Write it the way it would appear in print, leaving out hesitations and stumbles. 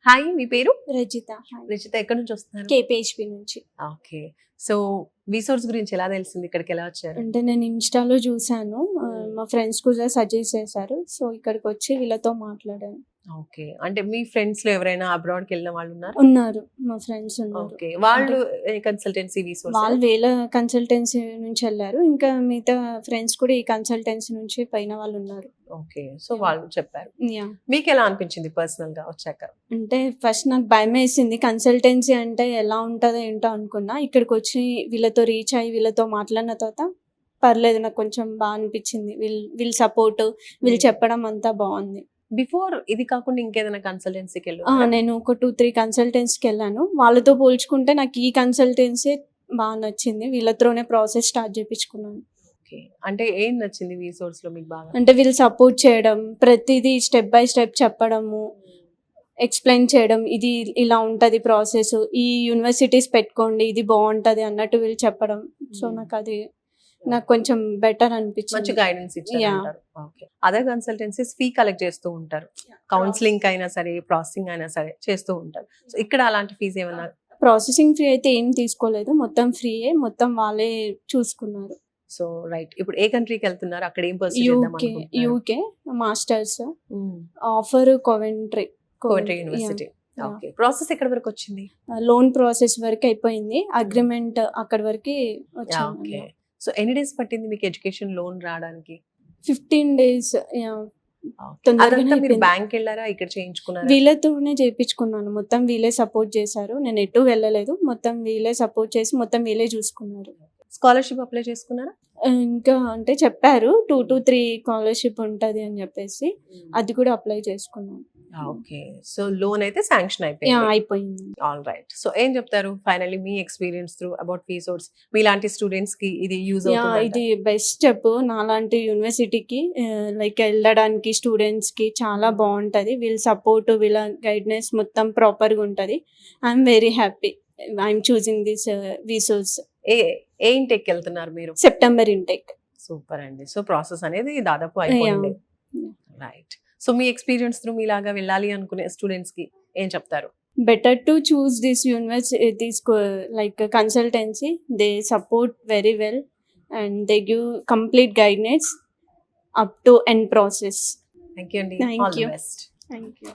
Hi, మీ పేరు? రజిత. రిచిత, ఎక్కడి నుంచి వస్తున్నారు? కేపీహెచ్పి నుంచి. ఓకే. సో విసోర్స్ గురించి ఎలా తెలిసింది? ఇక్కడికి ఎలా వచ్చారు? అంటే నేను ఇన్స్టాలో చూసాను, మా ఫ్రెండ్స్ కూడా సజెస్ట్ చేశారు. సో ఇక్కడికి వచ్చి వీళ్ళతో మాట్లాడాను. ఓకే. అంటే మీ ఫ్రెండ్స్ లో ఎవరైనా అబ్రాడ్ కి వెళ్ళిన వాళ్ళు ఉన్నారు? ఉన్నారు, మా ఫ్రెండ్స్ ఉన్నారు. ఓకే. వాళ్ళు కన్సల్టెన్సీ విసోర్స్? వాళ్ళు వేల కన్సల్టెన్సీ నుంచి వెళ్ళారు. ఇంకా మిగతా ఫ్రెండ్స్ కూడా ఈ కన్సల్టెన్సీ నుంచి పైన వాళ్ళు ఉన్నారు. ఓకే. సో వాళ్ళు చెప్పారు. యా. మీకు ఎలా అనిపించింది పర్సనల్ గా వచ్చాక? అంటే ఫస్ట్ నాకు భయం వేసింది, కన్సల్టెన్సీ అంటే ఎలా ఉంటుందో ఏంటో అనుకున్నా. ఇక్కడికి వచ్చి వీళ్ళతో రీచ్ అయ్యి వీళ్ళతో మాట్లాడిన తర్వాత పర్లేదు, నాకు కొంచెం బాగా అనిపించింది. వీళ్ళ సపోర్ట్, వీళ్ళు చెప్పడం అంతా బాగుంది. బిఫోర్ ఇది కాకుండా ఇంకేదైనా కన్సల్టెన్సీకి వెళ్ళి? నేను ఒక 2-3 కన్సల్టెన్సీకి వెళ్ళాను. వాళ్ళతో పోల్చుకుంటే నాకు ఈ కన్సల్టెన్సీ బాగా నచ్చింది. వీళ్ళతోనే ప్రాసెస్ స్టార్ట్ చేయించుకున్నాను. ఓకే. అంటే ఏం నచ్చింది విసోర్స్ లో మీకు బాగా? అంటే వీళ్ళు సపోర్ట్ చేయడం, ప్రతిదీ స్టెప్ బై స్టెప్ చెప్పడము, ఎక్స్ప్లెయిన్ చేయడం, ఇది ఇలా ఉంటుంది ప్రాసెస్, ఈ యూనివర్సిటీస్ పెట్టుకోండి ఇది బాగుంటుంది అన్నట్టు వీళ్ళు చెప్పడం. సో నాకు కొంచెం బెటర్ మంచి అనిపించింది. గైడెన్స్ ఇచ్చారు. Okay. Other consultancies fee collect చేస్తూ ఉంటారు, కౌన్సిలింగ్ అయినా సరే ప్రాసెసింగ్ అయినా సరే చేస్తూ ఉంటారు. సో ఇక్కడ అలాంటి ఫీజు ఏమన్నా? ప్రాసెసింగ్ ఫీ అయితే ఏం తీసుకోలేదు, మొత్తం ఫ్రీయే, మొత్తం వాళ్ళే చూసుకున్నారు. So right. ఇప్పుడు ఏ కంట్రీకి వెళ్తున్నారు? అక్కడ ఏం పర్సూ చేద్దాం అనుకుంటున్నారు? UK masters offer Coventry university. Okay. Process ఎక్కడి వరకు వచ్చింది? లోన్ ప్రాసెస్ వరకు అయిపోయింది, అగ్రిమెంట్ అక్కడి వరకు ఓకే. వచ్చింది. సో ఎన్ని డేస్ పట్టింది మీకు ఎడ్యుకేషన్ లోన్ రావడానికి? 15 days. అదంతా మీరు బ్యాంక్ వెళ్ళారా, ఇక్కడ చేయించుకున్నారా? వీళ్ళతోనే చేయించుకున్నాను, మొత్తం వీళ్ళే సపోర్ట్ చేశారు. నేను ఎటు వెళ్ళలేదు, మొత్తం వీళ్ళే సపోర్ట్ చేసి మొత్తం వీళ్ళే చూసుకున్నారు. స్కాలర్షిప్ అప్లై చేసుకున్నారా? ఇంకా అంటే చెప్పారు 2 to 3 స్కాలర్షిప్ ఉంటుంది అని చెప్పేసి, అది కూడా అప్లై చేసుకున్నాను. ఓకే. సో లోన్ అయితే శాంక్షన్ అయిపోయింది. All right. సో ఏం చెప్తారు ఫైనల్లీ మీ ఎక్స్పీరియన్స్ త్రూ అబౌట్ విసోర్స్? మీలాంటి స్టూడెంట్స్ కి ఇది యూజ్ అవుతుంది? ఇది బెస్ట్ స్టెప్ నాలాంటి యూనివర్సిటీకి లైక్ వెళ్ళడానికి స్టూడెంట్స్ కి చాలా బాగుంటది. వీళ్ళ సపోర్ట్, వీళ్ళ గైడెన్స్ మొత్తం ప్రాపర్ గా ఉంటది. I'm very happy. I'm choosing this విసోర్స్. ఏ ఇంటెక్ వెళ్తున్నారు మీరు? September intake. సూపర్ అండి. సో ప్రాసెస్ అనేది దాదాపు అయిపోయింది. రైట్. సో మీ ఎక్స్పీరియన్స్ త్రూ మీలాగా వెళ్ళాలి అనుకునే స్టూడెంట్స్ కి ఏం చెప్తారు? Better to choose this university like consultancy. They support very well and they give complete guidance up to end process. Thank you అండి. Thank All the you. best. Thank you.